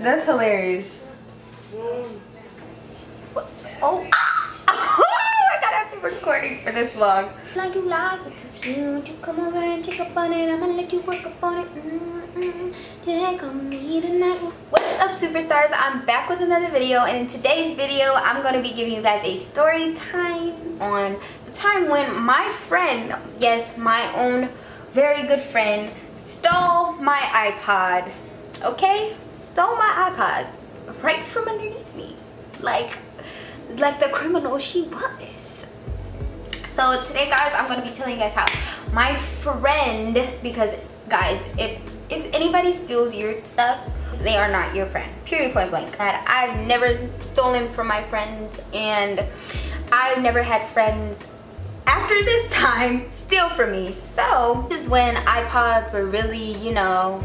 That's hilarious. Oh. I gotta be recording for this vlog. Like you like what you feel, you come over and check up on it. I'ma let you work up on it. Take on me tonight. What's up, superstars? I'm back with another video, and in today's video I'm gonna be giving you guys a story time on the time when my friend, yes, my own very good friend, stole my iPod. Okay, stole my iPod right from underneath me, like the criminal she was. So today, guys, I'm going to be telling you guys how my friend, because guys, if anybody steals your stuff, they are not your friend, period, point blank. I've never stolen from my friends, and I've never had friends after this time steal from me. So this is when iPods were really, you know,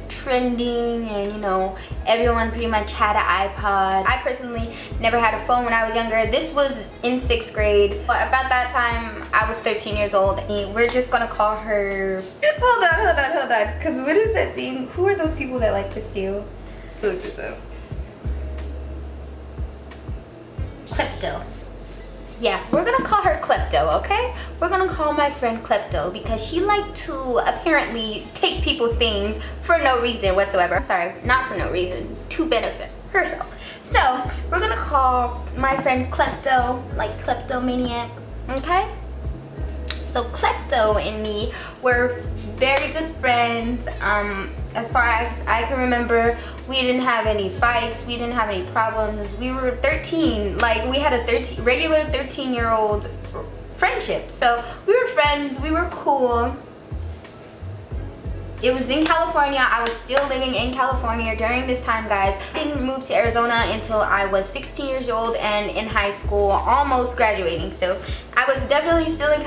trending, and you know, everyone pretty much had an iPod. I personally never had a phone when I was younger. This was in 6th grade, but about that time I was 13 years old, and we're just gonna call her, hold on, because what is that thing? Who are those people that like to steal? Look this up. Klepto. Yeah, we're gonna call her Klepto, okay? We're gonna call my friend Klepto because she liked to apparently take people's things for no reason whatsoever. Sorry, not for no reason, to benefit herself. So we're gonna call my friend Klepto, like kleptomaniac, okay? So Klepto and me were very good friends. As far as I can remember, we didn't have any fights, we didn't have any problems. We were 13, like we had a regular 13-year-old friendship. So we were friends, we were cool. It was in California. I was still living in California during this time, guys. I didn't move to Arizona until I was 16 years old and in high school, almost graduating. So I was definitely still in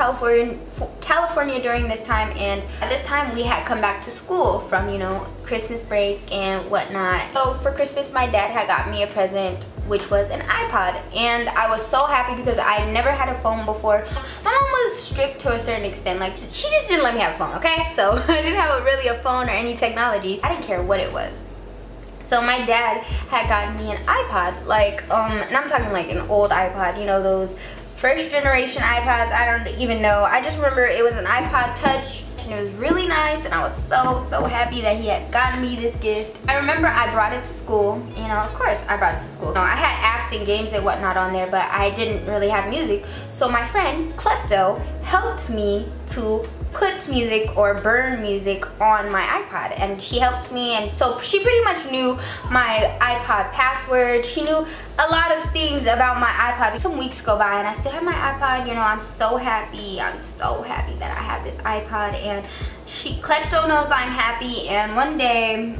California during this time, and at this time we had come back to school from, you know, Christmas break and whatnot. So for Christmas, my dad had got me a present, which was an iPod, and I was so happy because I never had a phone before. My mom was strict to a certain extent, like she just didn't let me have a phone, okay? So I didn't have really a phone or any technologies. I didn't care what it was. So my dad had gotten me an iPod, like and I'm talking like an old iPod, you know, those first generation iPods. I don't even know. I just remember it was an iPod Touch, and it was really nice, and I was so happy that he had gotten me this gift. I remember I brought it to school, you know, of course I brought it to school. I had apps and games and whatnot on there, but I didn't really have music. So my friend Klepto helped me to put music or burn music on my iPod, and she helped me, and so she pretty much knew my iPod password. She knew a lot of things about my iPod. Some weeks go by and I still have my iPod. You know, I'm so happy that I have this iPod, and Klepto knows I'm happy. And one day,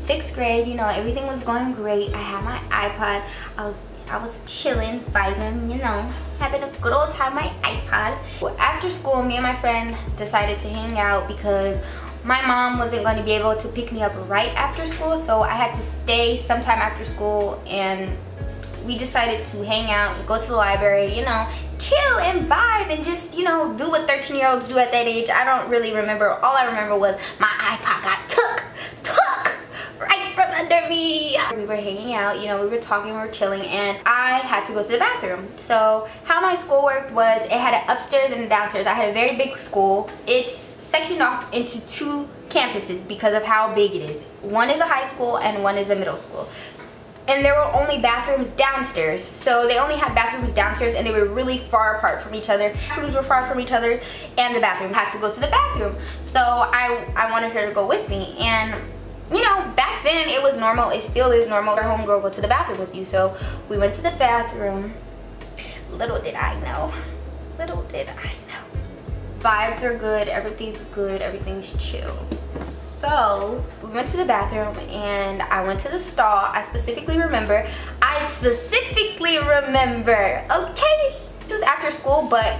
6th grade, you know, everything was going great. I had my iPod. I was chilling, vibing, you know, having a good old time with my iPod. Well, after school, me and my friend decided to hang out because my mom wasn't going to be able to pick me up right after school, so I had to stay sometime after school, and we decided to hang out, go to the library, you know, chill and vibe and just, you know, do what 13-year-olds do at that age. I don't really remember. All I remember was my iPod got took right from under me. We were hanging out, you know, we were talking, we were chilling, and I had to go to the bathroom. So how my school worked was it had an upstairs and a downstairs. I had a very big school. It's sectioned off into 2 campuses because of how big it is. One is a high school and one is a middle school. And there were only bathrooms downstairs. So they only had bathrooms downstairs, and they were really far apart from each other. Bathrooms were far from each other, and the bathroom had to go to the bathroom. So I wanted her to go with me, and you know, back then it was normal. It still is normal. Your homegirl go to the bathroom with you. So we went to the bathroom. Little did I know. Little did I know. Vibes are good. Everything's chill. So we went to the bathroom, and I went to the stall. I specifically remember, okay? This was after school, but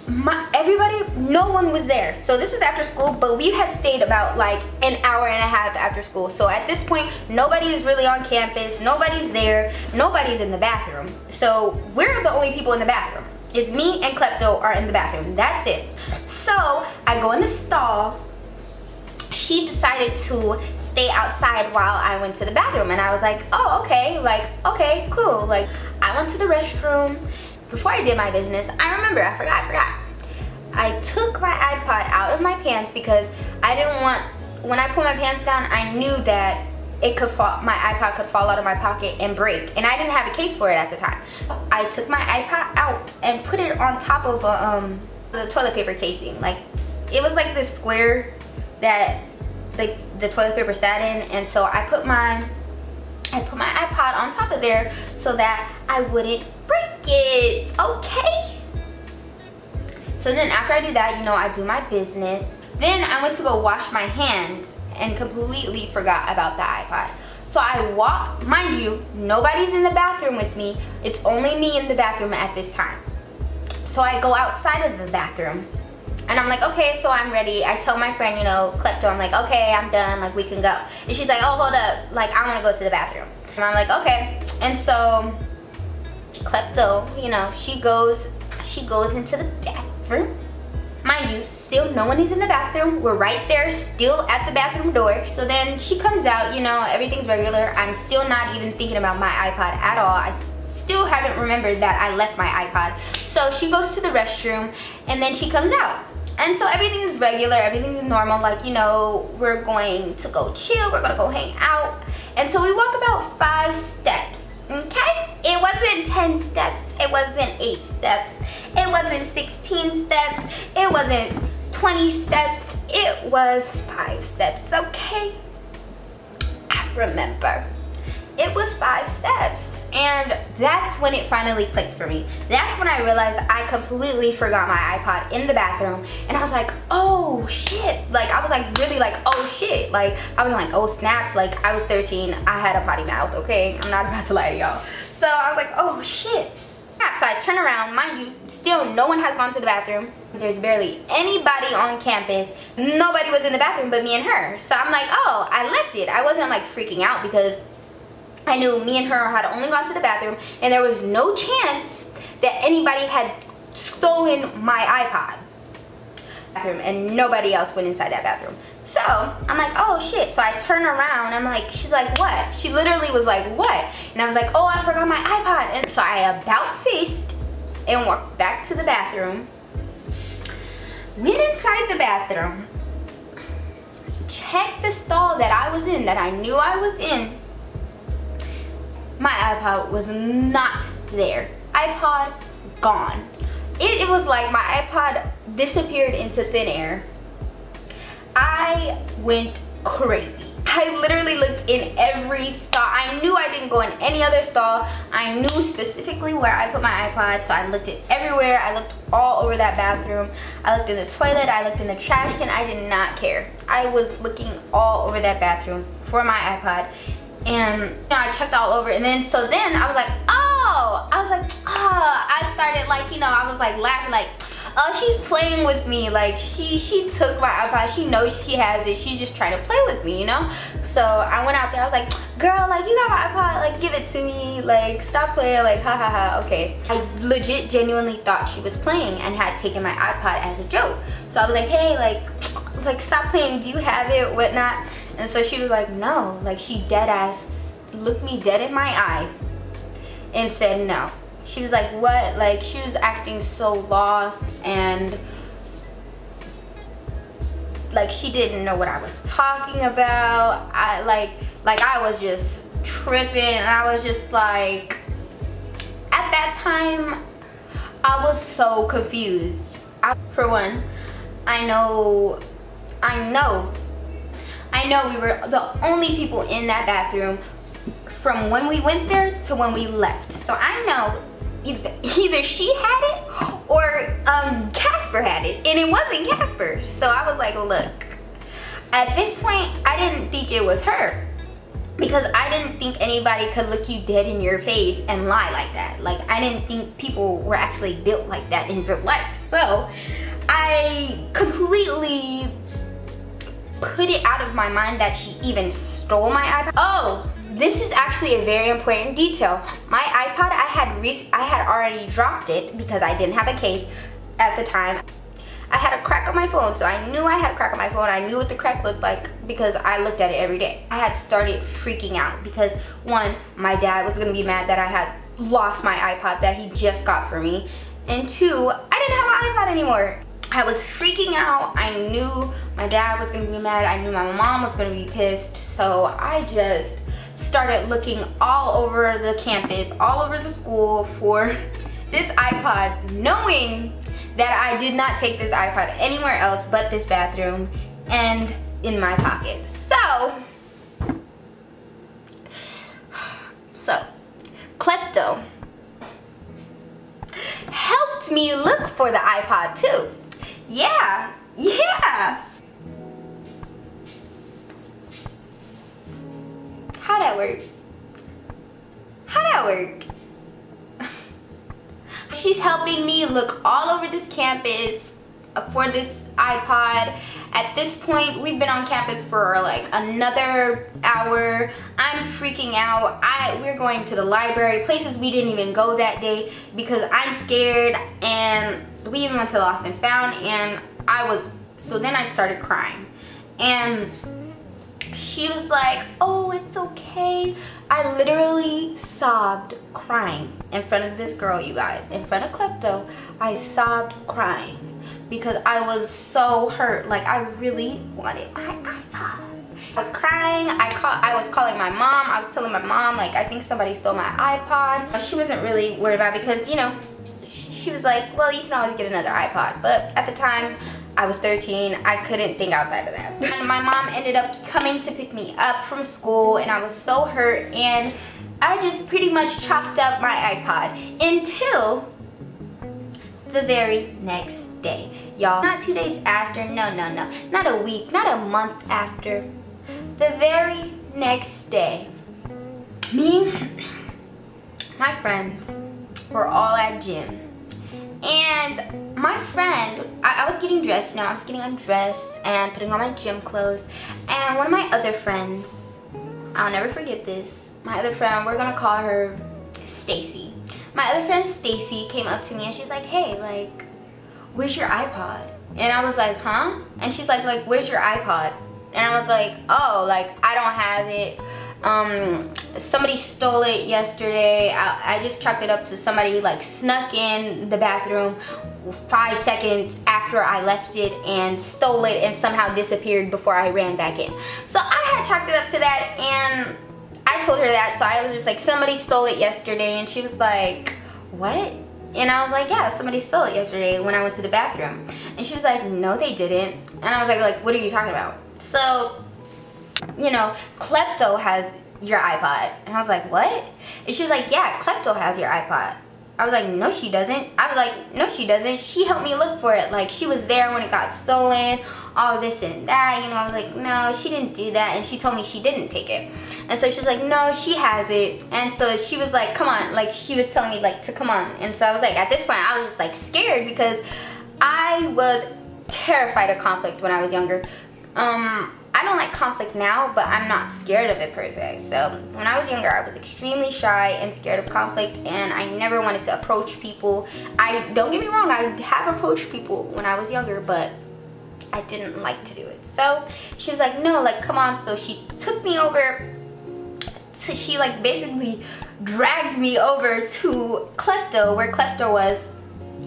no one was there. So this was after school, but we had stayed about like an hour and a half after school. So at this point, nobody is really on campus, nobody's there, nobody's in the bathroom. So we're the only people in the bathroom. It's me and Klepto are in the bathroom, that's it. So I go in the stall. She decided to stay outside while I went to the bathroom. And I was like, oh, okay, like, okay, cool. Like, I went to the restroom. Before I did my business, I forgot. I took my iPod out of my pants because I didn't want, when I put my pants down, I knew that it could fall, my iPod could fall out of my pocket and break, and I didn't have a case for it at the time. I took my iPod out and put it on top of the toilet paper casing. Like, it was like this square that like the toilet paper sat in, and so I put my iPod on top of there so that I wouldn't break it, okay? So then after I do that, you know, I do my business. Then I went to go wash my hands and completely forgot about the iPod. So I walk, mind you, nobody's in the bathroom with me. It's only me in the bathroom at this time. So I go outside of the bathroom and I'm like, okay, so I'm ready. I tell my friend, you know, Klepto, I'm like, okay, I'm done, like we can go. And she's like, oh, hold up, like I wanna go to the bathroom. And I'm like, okay. And so Klepto, you know, she goes into the bathroom. Mind you, still no one is in the bathroom. We're right there, still at the bathroom door. So then she comes out, you know, everything's regular. I'm still not even thinking about my iPod at all. I still haven't remembered that I left my iPod. So she goes to the restroom and then she comes out. And so everything is regular, everything is normal. Like, you know, we're going to go chill, we're gonna go hang out. And so we walk about 5 steps, okay? It wasn't 10 steps, it wasn't 8 steps. It wasn't 16 steps, it wasn't 20 steps, it was 5 steps, okay? I remember. It was 5 steps. And that's when it finally clicked for me. That's when I realized I completely forgot my iPod in the bathroom. And I was like, oh shit. Like, I was like, really like, oh shit. Like, I was like, oh snaps. Like, I was 13, I had a potty mouth, okay? I'm not about to lie to y'all. So I was like, oh shit. So I turn around, mind you, still no one has gone to the bathroom. There's barely anybody on campus. Nobody was in the bathroom but me and her. So I'm like, oh, I left it. I wasn't like freaking out because I knew me and her had only gone to the bathroom and there was no chance that anybody had stolen my iPod. And nobody else went inside that bathroom. So I'm like, oh shit. So I turn around, I'm like, she's like, what? She literally was like, what? And I was like, oh, I forgot my iPod. And so I about faced and walked back to the bathroom. Went inside the bathroom, checked the stall that I was in, that I knew I was in. My iPod was not there. iPod gone. It was like my iPod disappeared into thin air. I went crazy. I literally looked in every stall. I knew I didn't go in any other stall. I knew specifically where I put my iPod, so I looked it everywhere. I looked all over that bathroom. I looked in the toilet, I looked in the trash can. I did not care. I was looking all over that bathroom for my iPod. And you know, I checked all over, and then I was like, oh, I started like, you know, I was like laughing like, oh, she's playing with me. Like she took my iPod, she knows she has it, she's just trying to play with me, you know? So I went out there, I was like, girl, like you got my iPod, like give it to me, like stop playing, like ha ha ha, okay. I legit genuinely thought she was playing and had taken my iPod as a joke. So I was like, hey, like stop playing, do you have it, whatnot? And so she was like, no. Like she dead ass looked me dead in my eyes and said no. She was like, what? Like she was acting so lost and like she didn't know what I was talking about. I was just tripping, and I was just like, at that time I was so confused. For one, I know we were the only people in that bathroom from when we went there to when we left. So I know either she had it or Casper had it, and it wasn't Casper. So I was like, look, at this point I didn't think it was her, because I didn't think anybody could look you dead in your face and lie like that. Like I didn't think people were actually built like that in real life. So I completely put it out of my mind that she even stole my iPod. Oh, this is actually a very important detail. My iPod, I had already dropped it because I didn't have a case at the time. I had a crack on my phone, so I knew I had a crack on my phone. I knew what the crack looked like because I looked at it every day. I had started freaking out because one, my dad was gonna be mad that I had lost my iPod that he just got for me, and two, I didn't have an iPod anymore. I was freaking out. I knew my dad was gonna be mad. I knew my mom was gonna be pissed. So I just started looking all over the campus, all over the school for this iPod, knowing that I did not take this iPod anywhere else but this bathroom and in my pocket. So Klepto helped me look for the iPod too. Yeah. How'd that work? She's helping me look all over this campus for this iPod. At this point, we've been on campus for like another hour. I'm freaking out. We're going to the library, places we didn't even go that day because I'm scared, and we even went to Lost and Found, and so then I started crying. And she was like, oh, it's okay. I literally sobbed crying in front of this girl, you guys. In front of Klepto, I sobbed crying because I was so hurt. Like, I really wanted my iPod. I was crying. I was calling my mom. I was telling my mom, like, I think somebody stole my iPod. She wasn't really worried about it because, you know, she was like, well, you can always get another iPod. But at the time, I was 13, I couldn't think outside of that. And my mom ended up coming to pick me up from school, and I was so hurt, and I just pretty much chalked up my iPod until the very next day. Y'all, not 2 days after, no, not a week, not a month after. The very next day, me, my friends were all at gym. And my friend, I was getting dressed now. I was getting undressed and putting on my gym clothes. And one of my other friends, I'll never forget this. My other friend, we're gonna call her Stacy. My other friend Stacy came up to me and she's like, hey, like, where's your iPod? And I was like, huh? And she's like, where's your iPod? And I was like, oh, like, I don't have it. Somebody stole it yesterday. I just chalked it up to somebody like snuck in the bathroom 5 seconds after I left it and stole it and somehow disappeared before I ran back in. So I had chalked it up to that, and I told her that. So I was just like, somebody stole it yesterday, and she was like, what? And I was like, yeah, somebody stole it yesterday when I went to the bathroom. And she was like, no, they didn't. And I was like, what are you talking about? So, you know, Klepto has your iPod. And I was like, what? And she was like, yeah, Klepto has your iPod. I was like, no, she doesn't. I was like, no, she doesn't. She helped me look for it. Like, she was there when it got stolen, all this and that. You know, I was like, no, she didn't do that. And she told me she didn't take it. And so she was like, no, she has it. And so she was like, come on. Like, she was telling me, like, to come on. And so I was like, at this point, I was just, like, scared because I was terrified of conflict when I was younger. I don't like conflict now, but I'm not scared of it per se. So when I was younger, I was extremely shy and scared of conflict, and I never wanted to approach people. Don't get me wrong, I have approached people when I was younger, but I didn't like to do it. So she was like, no, like, come on. So she took me over. So she like basically dragged me over to Klepto, where Klepto was.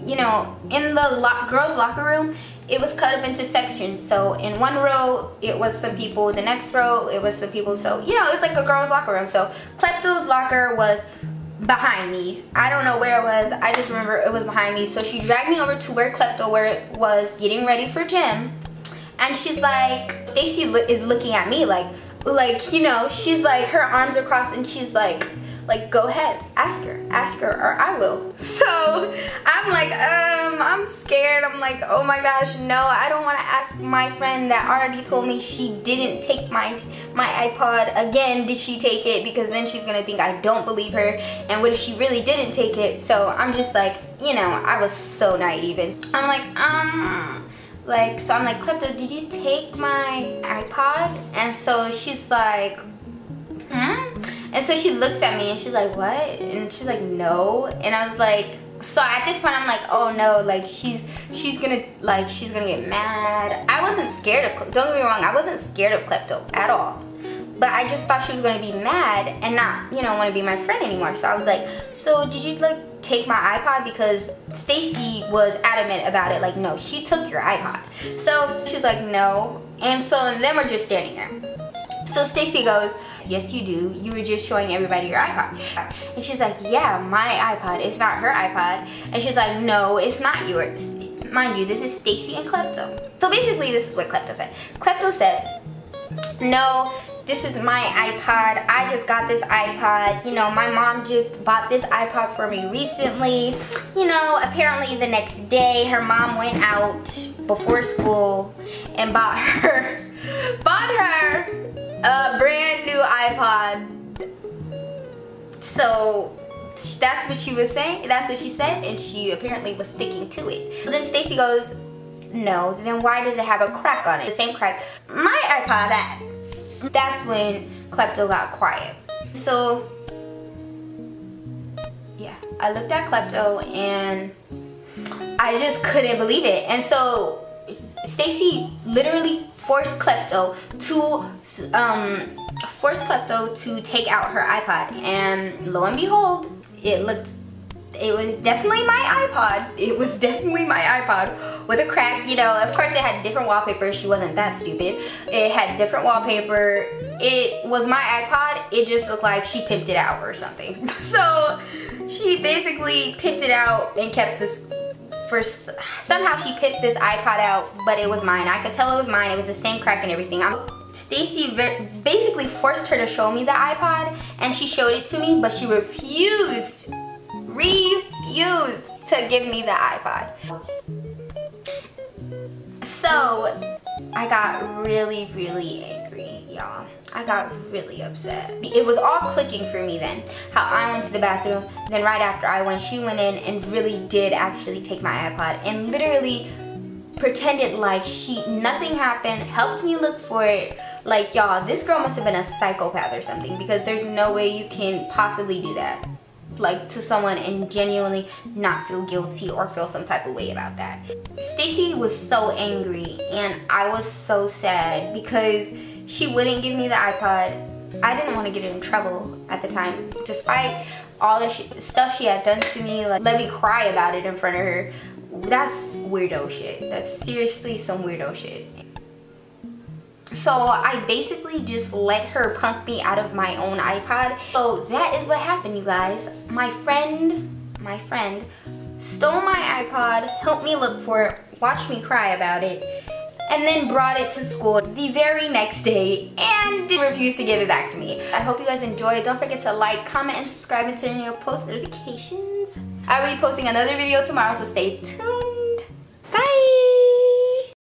You know, in the girls' locker room, it was cut up into sections. So in one row, it was some people. The next row, it was some people. So, you know, it was like a girls' locker room. So Klepto's locker was behind me. I don't know where it was. I just remember it was behind me. So she dragged me over to where Klepto, where it was getting ready for gym. And she's like, Stacy is looking at me like, you know, she's like, her arms are crossed, and she's like, go ahead, ask her, or I will. So I'm like, I'm scared. I'm like, oh my gosh, no, I don't want to ask my friend that already told me she didn't take my iPod again. Did she take it? Because then she's gonna think I don't believe her, and what if she really didn't take it? So I'm just like, you know, I was so naive, and I'm like, so I'm like, Klepto, did you take my iPod? And so she's like, and so she looks at me and she's like, what? And she's like, no. And I was like, So at this point I'm like, oh no, like she's gonna get mad. I wasn't scared of, don't get me wrong, I wasn't scared of Klepto at all. But I just thought she was gonna be mad and not, you know, want to be my friend anymore. So I was like, so did you like take my iPod? Because Stacy was adamant about it, like, no, she took your iPod. So she's like, no. And so then we're just standing there. So Stacy goes, yes you do, you were just showing everybody your iPod. And she's like, yeah, my iPod, it's not her iPod. And she's like, no, it's not yours. Mind you, this is Stacy and Klepto. So basically this is what Klepto said. Klepto said, no, this is my iPod, I just got this iPod, you know, my mom just bought this iPod for me recently. You know, apparently the next day her mom went out before school and bought her a brand new iPod. So that's what she was saying, that's what she said, and she apparently was sticking to it. So then Stacy goes, no, then why does it have a crack on it? The same crack my iPod had. That's when Klepto got quiet. So yeah, I looked at Klepto and I just couldn't believe it. And so Stacy literally forced Klepto to take out her iPod, and lo and behold, it was definitely my iPod. It was definitely my iPod with a crack, you know. Of course it had different wallpaper, she wasn't that stupid. It had different wallpaper. It was my iPod, it just looked like she pimped it out or something. So she basically pimped it out and kept this, somehow she pimped this iPod out, but it was mine. I could tell it was mine, it was the same crack and everything. Stacy basically forced her to show me the iPod, and she showed it to me, but she refused to give me the iPod. So I got really angry, y'all. I got really upset. It was all clicking for me then. How I went to the bathroom, then right after I went, she went in and really did actually take my iPod and literally pretended like nothing happened, helped me look for it. Like, y'all, this girl must have been a psychopath or something, because there's no way you can possibly do that, like, to someone and genuinely not feel guilty or feel some type of way about that. Stacy was so angry and I was so sad because she wouldn't give me the iPod. I didn't want to get in trouble at the time, despite all the stuff she had done to me, like let me cry about it in front of her. That's weirdo shit. That's seriously some weirdo shit. So I basically just let her punk me out of my own iPod. So that is what happened, you guys. My friend stole my iPod, helped me look for it, watched me cry about it, and then brought it to school the very next day and refused to give it back to me. I hope you guys enjoyed. Don't forget to like, comment, and subscribe and turn on your post notifications. I will be posting another video tomorrow, so stay tuned.